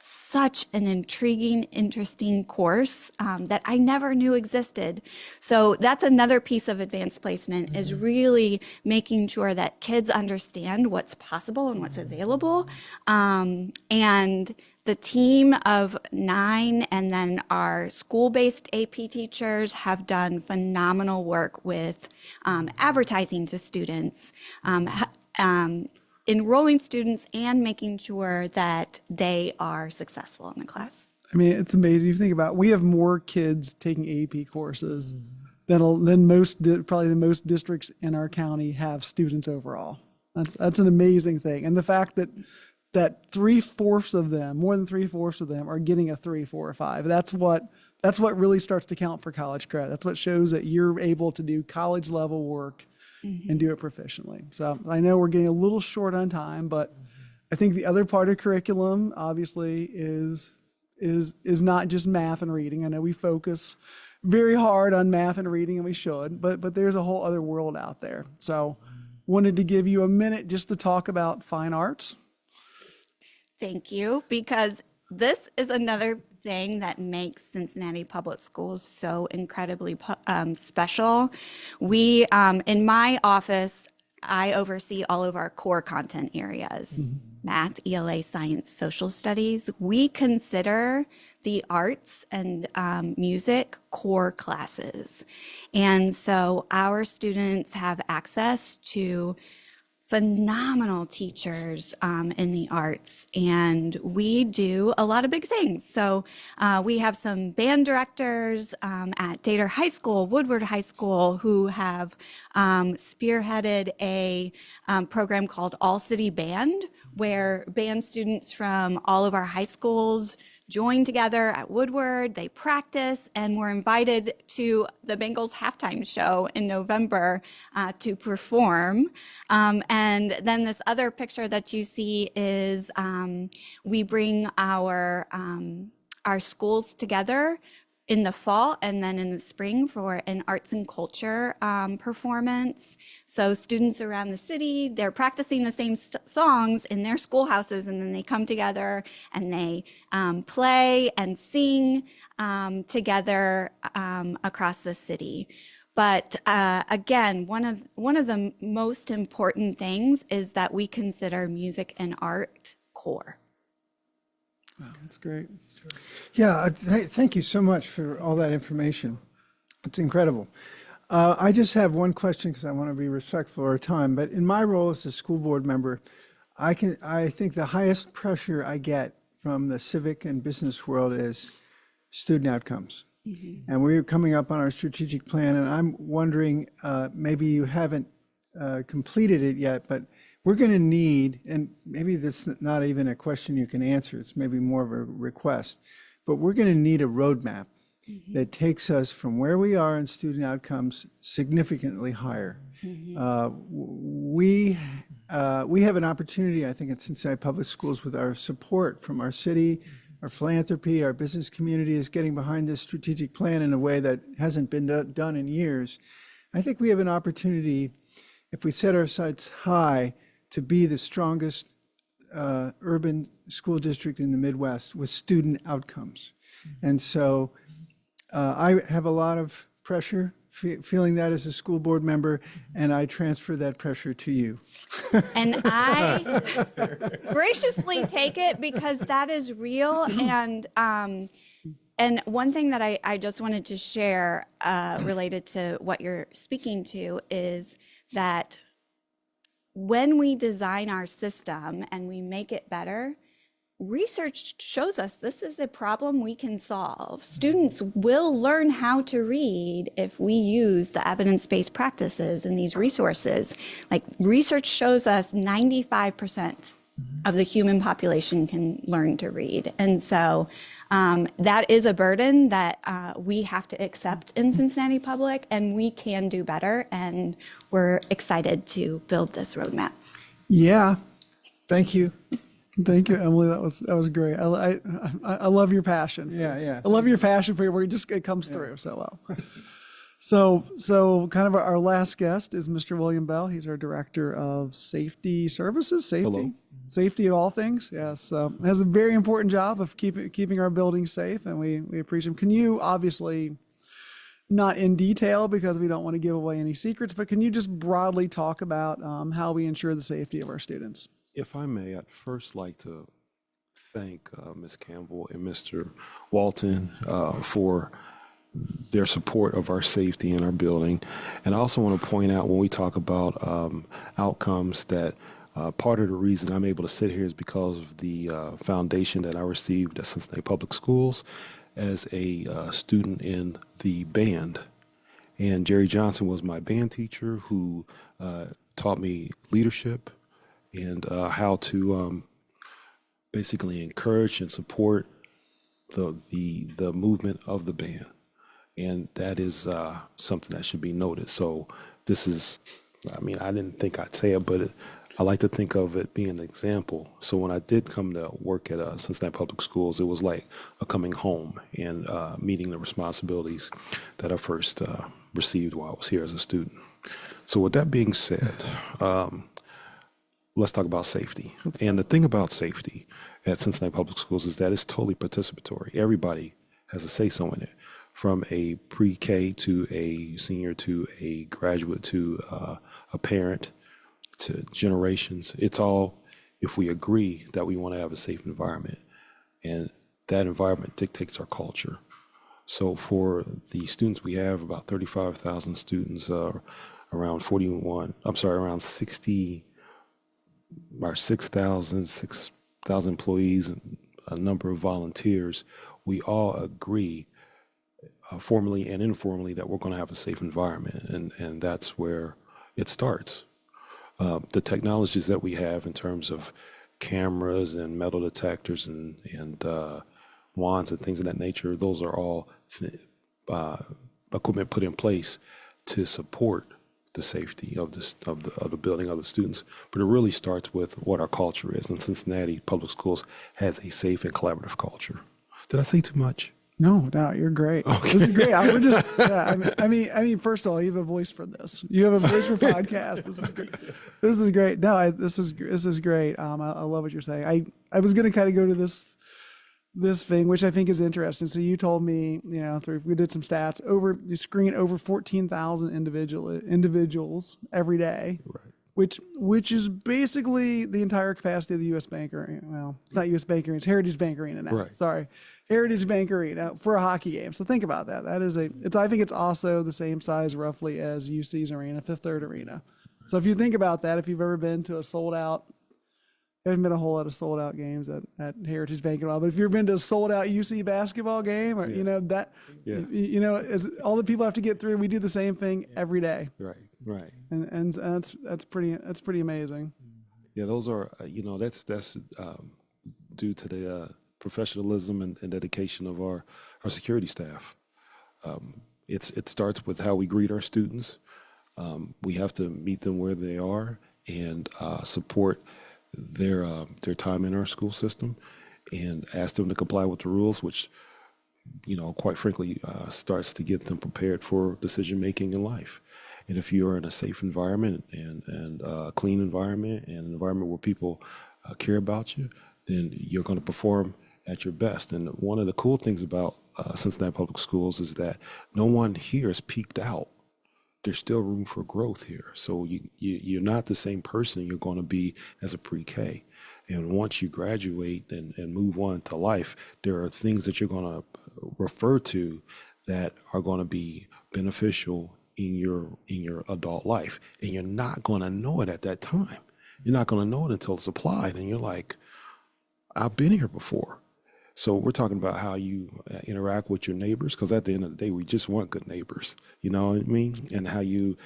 Such an intriguing, interesting course that I never knew existed. So that's another piece of advanced placement, is really making sure that kids understand what's possible and what's available. And the team of 9 and then our school-based AP teachers have done phenomenal work with advertising to students, enrolling students, and making sure that they are successful in the class. I mean, it's amazing. You think about it, we have more kids taking AP courses than probably the most districts in our county have students overall. That's an amazing thing. And the fact that more than 3/4 of them are getting a 3, 4, or 5. That's what really starts to count for college credit. That's what shows that you're able to do college level work and do it proficiently. So I know we're getting a little short on time, but I think the other part of curriculum obviously is not just math and reading. I know we focus very hard on math and reading, and we should, but there's a whole other world out there. So wanted to give you a minute just to talk about fine arts. Thank you, because this is another thing that makes Cincinnati Public Schools so incredibly special. We, in my office, I oversee all of our core content areas, math, ELA, science, social studies. We consider the arts and music core classes. And so our students have access to phenomenal teachers in the arts, and we do a lot of big things. So we have some band directors at Dater High School, Woodward High School, who have spearheaded a program called All City Band, where band students from all of our high schools join together at Woodward, they practice, and we're invited to the Bengals halftime show in November to perform. And then this other picture that you see is we bring our schools together in the fall and then in the spring for an arts and culture performance. So students around the city, they're practicing the same songs in their schoolhouses, and then they come together and they play and sing together across the city. But again, one of the most important things is that we consider music and art core. Wow, that's great. Yeah, thank you so much for all that information. It's incredible. I just have one question because I want to be respectful of our time. But in my role as a school board member, I think the highest pressure I get from the civic and business world is student outcomes. And we're coming up on our strategic plan, and I'm wondering, maybe you haven't completed it yet, but we're going to need, and maybe this is not even a question you can answer, it's maybe more of a request, but we're going to need a roadmap that takes us from where we are in student outcomes significantly higher. We have an opportunity, I think, at Cincinnati Public Schools, with our support from our city, our philanthropy, our business community is getting behind this strategic plan in a way that hasn't been done in years. I think we have an opportunity, if we set our sights high, to be the strongest urban school district in the Midwest with student outcomes. And so I have a lot of pressure, feeling that as a school board member, and I transfer that pressure to you. And I graciously take it because that is real. And one thing that I just wanted to share related to what you're speaking to is that when we design our system and we make it better, research shows us this is a problem we can solve. Students will learn how to read if we use the evidence-based practices and these resources. Like, research shows us 95% of the human population can learn to read. And so that is a burden that we have to accept in Cincinnati Public, and we can do better. And we're excited to build this roadmap. Yeah, thank you. Thank you, Emily. That was great. I love your passion. Yeah. I love your passion for where it comes through so well. So kind of our last guest is Mr. William Bell. He's our Director of Safety Services. Safety at all things. Yes, has a very important job of keeping our buildings safe, and we appreciate him. Can you, obviously, not in detail because we don't want to give away any secrets, but can you just broadly talk about how we ensure the safety of our students? If I may, I'd first like to thank Ms. Campbell and Mr. Walton for their support of our safety in our building. And I also want to point out, when we talk about outcomes, that part of the reason I'm able to sit here is because of the foundation that I received at Cincinnati Public Schools as a student in the band. And Jerry Johnson was my band teacher who taught me leadership and how to basically encourage and support the movement of the band. And that is something that should be noted. So this is, I mean, I didn't think I'd say it, but I like to think of it being an example. So when I did come to work at Cincinnati Public Schools, it was like a coming home and meeting the responsibilities that I first received while I was here as a student. So with that being said, let's talk about safety. And the thing about safety at Cincinnati Public Schools is that it's totally participatory. Everybody has a say-so in it, from a pre-K to a senior to a graduate to a parent to generations. It's all if we agree that we want to have a safe environment, and that environment dictates our culture. So for the students we have, about 35,000 students, around 60 our 6,000 employees and a number of volunteers, we all agree, formally and informally, that we're going to have a safe environment, and that's where it starts. The technologies that we have in terms of cameras and metal detectors and wands and things of that nature, those are all equipment put in place to support the safety of the building of the students. But it really starts with what our culture is, and Cincinnati Public Schools has a safe and collaborative culture. Did I say too much? No, you're great. Okay. This is great. We're just, yeah, I mean, first of all, you have a voice for this. You have a voice for podcasts. This is great. This is great. No, this is great. I love what you're saying. I was going to kind of go to this thing, which I think is interesting. So you told me, we did some stats. You screen over 14,000 individuals every day. Right. Which is basically the entire capacity of the U.S. Bank Arena. Well, it's not U.S. Bank Arena, it's Heritage Bank Arena now. Right. Sorry. Heritage Bank Arena for a hockey game. So think about that. I think it's also the same size roughly as UC's arena, Fifth Third Arena. So if you think about that, if you've ever been to a sold out, there haven't been a whole lot of sold out games at Heritage Bank at all, but if you've been to a sold out UC basketball game, or all the people have to get through, we do the same thing every day. Right. And that's pretty amazing. Yeah, those are that's due to the professionalism and dedication of our security staff. It starts with how we greet our students. We have to meet them where they are and support their time in our school system, and ask them to comply with the rules, which quite frankly starts to get them prepared for decision making in life. And if you're in a safe environment and a clean environment and an environment where people care about you, then you're going to perform at your best. And one of the cool things about Cincinnati Public Schools is that no one here is peaked out. There's still room for growth here. So you're not the same person you're going to be as a pre-K. And once you graduate and move on to life, there are things that you're going to refer to that are going to be beneficial in your adult life. And you're not going to know it at that time. You're not going to know it until it's applied. And you're like, I've been here before. So we're talking about how you interact with your neighbors, because at the end of the day, we just want good neighbors, you know what I mean? And how you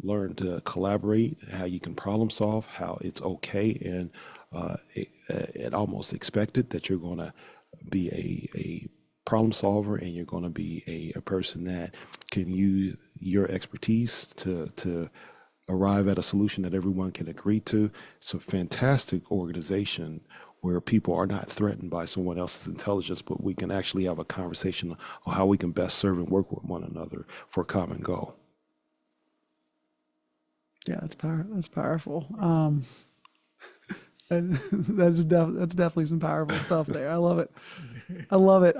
learn to collaborate, how you can problem solve, how it's okay and it almost expected that you're going to be a problem solver, and you're going to be a person that can use your expertise to arrive at a solution that everyone can agree to. It's a fantastic organization where people are not threatened by someone else's intelligence, but we can actually have a conversation on how we can best serve and work with one another for a common goal. Yeah, that's powerful. That's definitely some powerful stuff there. I love it.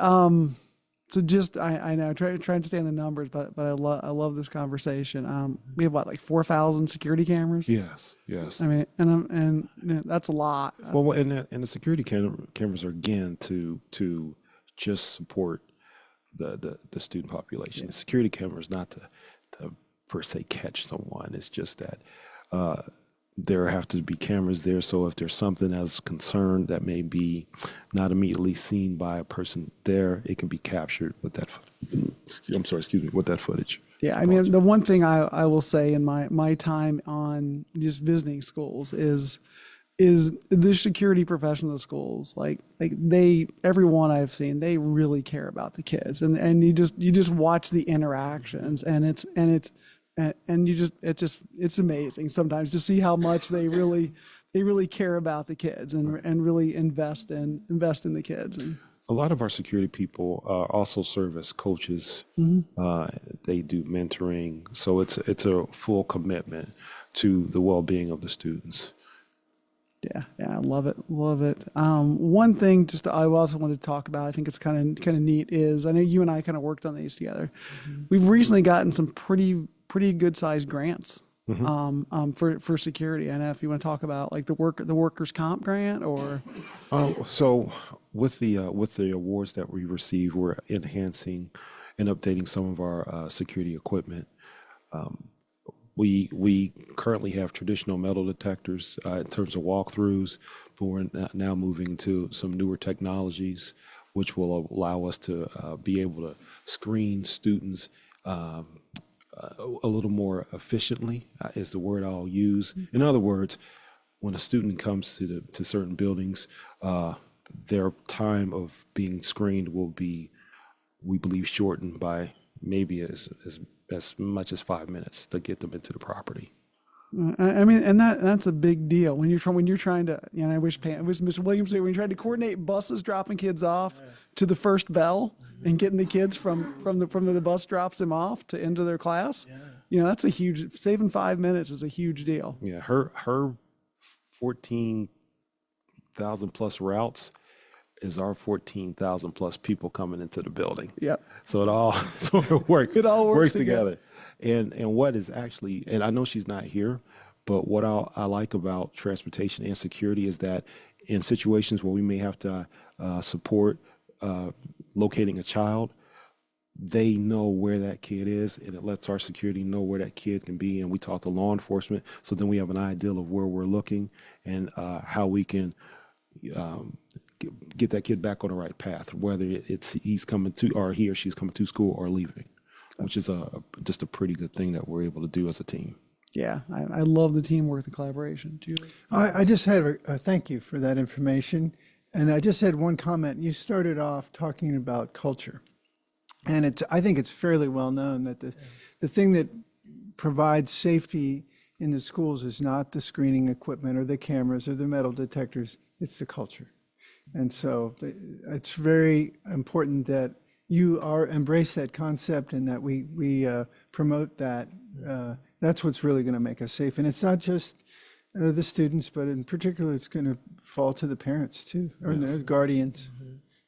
So just I know trying to stay in the numbers, but I love this conversation. We have like 4,000 security cameras. Yes. I mean, and that's a lot. Well, and the security cameras are again to just support the student population. Yeah. The security camera is not to per se catch someone. It's just that there have to be cameras there, so if there's something as concerned that may be not immediately seen by a person there, it can be captured with that. With that footage. Yeah, I mean, the one thing I will say in my time on just visiting schools is the security professional of the schools, like everyone I've seen, they really care about the kids, and you just watch the interactions, and it's amazing sometimes to see how much they really care about the kids and really invest in the kids. And a lot of our security people also serve as coaches. They do mentoring, so it's a full commitment to the well-being of the students. Yeah, I love it. One thing I also wanted to talk about, I think it's kind of neat, is I know you and I kind of worked on these together. We've recently gotten some pretty good sized grants for security. I know if you want to talk about like the workers' comp grant or. So with the awards that we receive, we're enhancing and updating some of our security equipment. We currently have traditional metal detectors in terms of walkthroughs, but we're now moving to some newer technologies, which will allow us to be able to screen students a little more efficiently, is the word I'll use. In other words, when a student comes to certain buildings, their time of being screened will be, we believe, shortened by maybe as much as 5 minutes to get them into the property. I mean, and that's a big deal when you're trying to, you know, I wish Mr. Williams here, when you're trying to coordinate buses dropping kids off to the first bell and getting the kids from the bus drops them off to into their class. You know, that's a huge, saving 5 minutes is a huge deal. Yeah, her 14,000 plus routes is our 14,000 plus people coming into the building. Yep. So it all sort of works. It all works together. And what is actually, and I know she's not here, but what I like about transportation and security is that in situations where we may have to support locating a child, they know where that kid is, and it lets our security know where that kid can be. And we talk to law enforcement, so then we have an idea of where we're looking and how we can get that kid back on the right path, whether it's he's coming to, or he or she's coming to school or leaving, which is just a pretty good thing that we're able to do as a team. Yeah, I love the teamwork, the collaboration. Julie? I just had a thank you for that information. And I just had one comment. You started off talking about culture. And I think it's fairly well known that the thing that provides safety in the schools is not the screening equipment or the cameras or the metal detectors, it's the culture. And so it's very important that you embrace that concept and that we promote that. That's what's really going to make us safe. And it's not just the students, but in particular, it's going to fall to the parents too, or the guardians.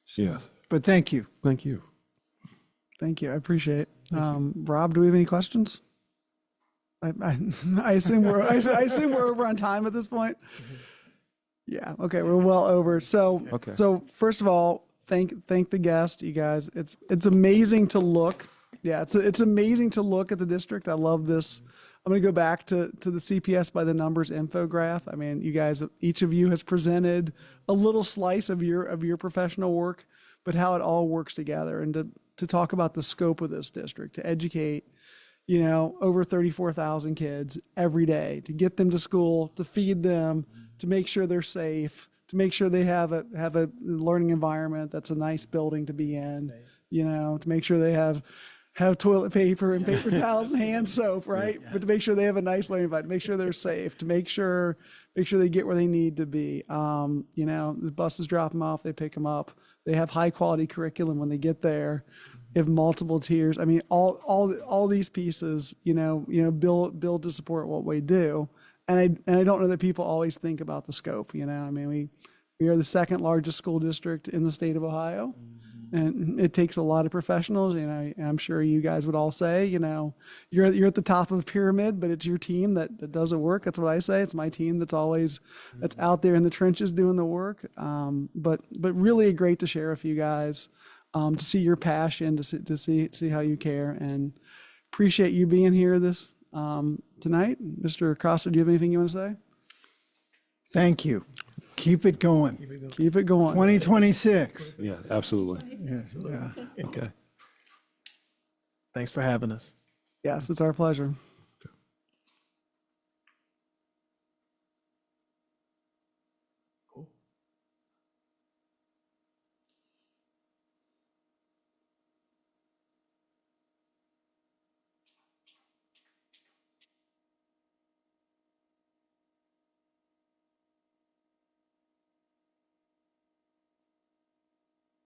So, Yes. But thank you. Thank you. Thank you. I appreciate it. Rob, do we have any questions? I assume we're over on time at this point. Yeah. Okay. We're well over. So Okay. So first of all, thank the guest, you guys. It's amazing to look. Yeah. It's amazing to look at the district. I love this. I'm going to go back to the CPS by the numbers infograph. I mean, you guys, each of you has presented a little slice of your professional work, but how it all works together, and to talk about the scope of this district, to educate, you know, over 34,000 kids every day, to get them to school, to feed them, to make sure they're safe, to make sure they have a learning environment that's a nice building to be in, you know, to make sure they have toilet paper and paper towels and hand soap, right? But to make sure they have a nice learning environment, make sure they're safe, to make sure they get where they need to be. You know, the buses drop them off, they pick them up. They have high quality curriculum when they get there. They have multiple tiers. I mean, all these pieces, you know, build to support what we do. And I don't know that people always think about the scope. You know, I mean, we are the second largest school district in the state of Ohio. And it takes a lot of professionals, you know. I'm sure you guys would all say, you know, you're at the top of the pyramid, but it's your team that does the work. That's what I say. It's my team that's out there in the trenches doing the work. But really great to share with you guys, to see your passion, to see how you care, and appreciate you being here this tonight. Mr. Costa, do you have anything you want to say? Thank you. Keep it going. Keep it going. 2026. Yeah, absolutely. Yeah. Okay. Thanks for having us. Yes, it's our pleasure.